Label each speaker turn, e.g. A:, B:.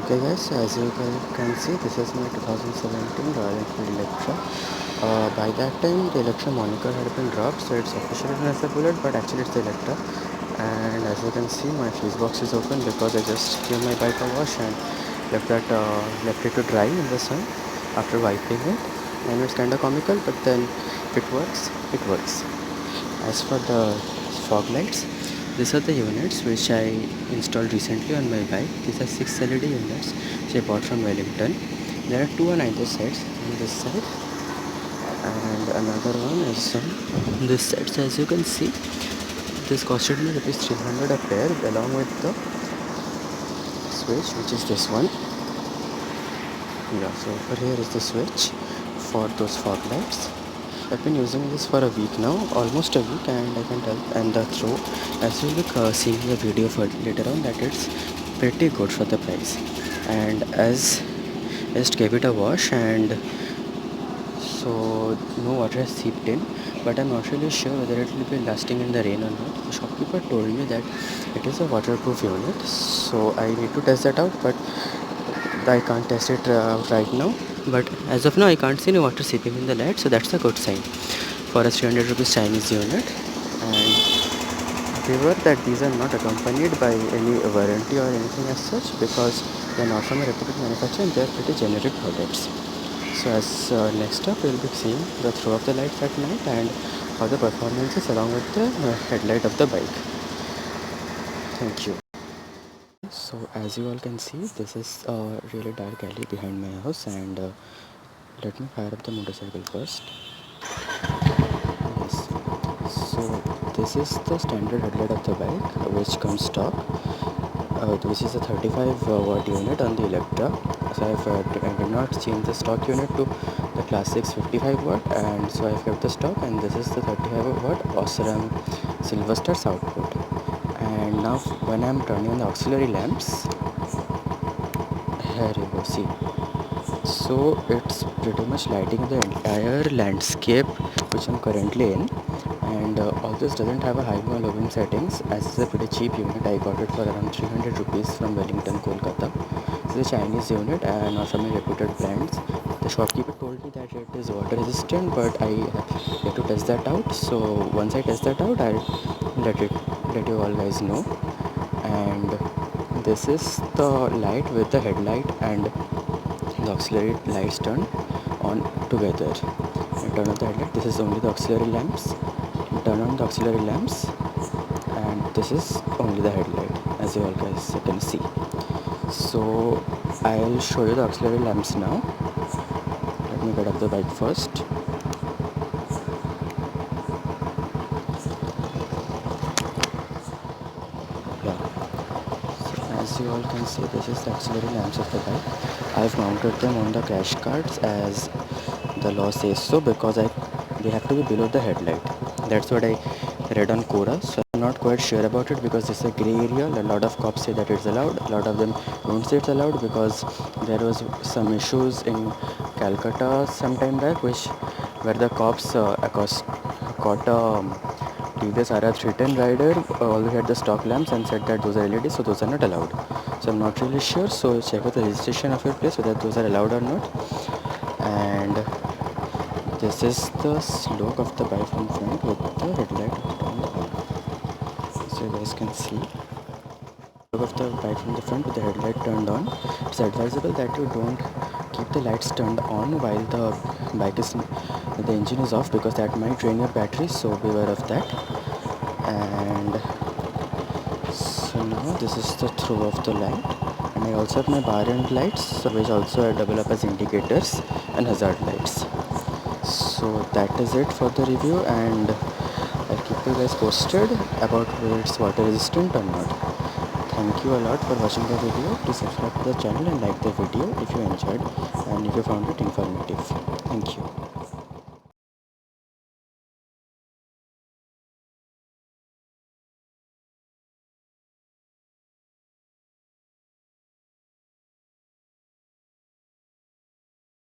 A: Okay guys, as you guys can see, this is my 2017 Royal Enfield Electra. By that time the Electra moniker had been dropped, so it's officially known as the Bullet, but actually it's the Electra. And as you can see, my fuse box is open because I just gave my bike a wash and left it to dry in the sun after wiping it. And it's kind of comical, but then if it works, it works. As for the fog lights, these are the units which I installed recently on my bike. These are 6 LED units which I bought from Wellington. There are two on either sides, on this side and another one is on this side. So as you can see, this costed me rupees 300 a pair along with the switch, which is this one. Yeah, so over here is the switch for those fog lights. I've been using this for a week now, almost a week, and I can tell, and the throw, as you'll be seeing the video for later on, that it's pretty good for the price. And as I just gave it a wash, and so no water has seeped in, but I'm not really sure whether it will be lasting in the rain or not. The shopkeeper told me that it is a waterproof unit, so I need to test that out, but I can't test it right now. But as of now, I can't see any water seeping in the light, so that's a good sign for a 300 rupees Chinese unit. And beware that these are not accompanied by any warranty or anything as such, because they're not from a reputed manufacturer and they're pretty generic products. So as next up, we'll be seeing the throw of the lights at night and how the performance is along with the headlight of the bike. Thank you. So as you all can see, this is a really dark alley behind my house, and let me fire up the motorcycle first. Yes. So this is the standard headlight of the bike, which comes stock. This is a 35 watt unit on the Electra. So I did not change the stock unit to the classic 55 watt, and so I've kept the stock, and this is the 35 watt Osram Silver Stars output. And now when I'm turning on the auxiliary lamps, here you go, see. So it's pretty much lighting the entire landscape which I'm currently in, and all this doesn't have a high or low beam settings, as it's a pretty cheap unit. I got it for around 300 rupees from Wellington, Kolkata. It's a Chinese unit and not from any reputed brands. The shopkeeper told me that it is water resistant, but I have to test that out. So once I test that out, I'll let you all guys know. And this is the light with the headlight and the auxiliary lights turned on together. And turn on the headlight. This is only the auxiliary lamps. Turn on the auxiliary lamps, and this is only the headlight, as you all guys can see. So I'll show you the auxiliary lamps now. Let me get up the bike first. Yeah. So as you all can see, this is the auxiliary lamps of the bike. I've mounted them on the crash cards as the law says so, because they have to be below the headlight. That's what I read on Quora. So I'm not quite sure about it because it's a gray area. A lot of cops say that it's allowed. A lot of them don't say it's allowed because there was some issues in Calcutta some time back, where the cops caught a TVS RR 310 rider always had the stock lamps and said that those are LED, so those are not allowed. So I'm not really sure. So check out the registration of your place whether those are allowed or not. And this is the look of the bike from front with the headlight turned on. So you guys can see look of the bike from the front with the headlight turned on. It's advisable that you don't keep the lights turned on while the engine is off, because that might drain your battery, so beware of that. And so now this is the throw of the light, and I also have my bar end lights, which also double up as indicators and hazard lights. So that is it for the review, and I'll keep you guys posted about whether it's water resistant or not. Thank you a lot for watching the video. Please subscribe to the channel and like the video if you enjoyed and if you found it informative. Thank you.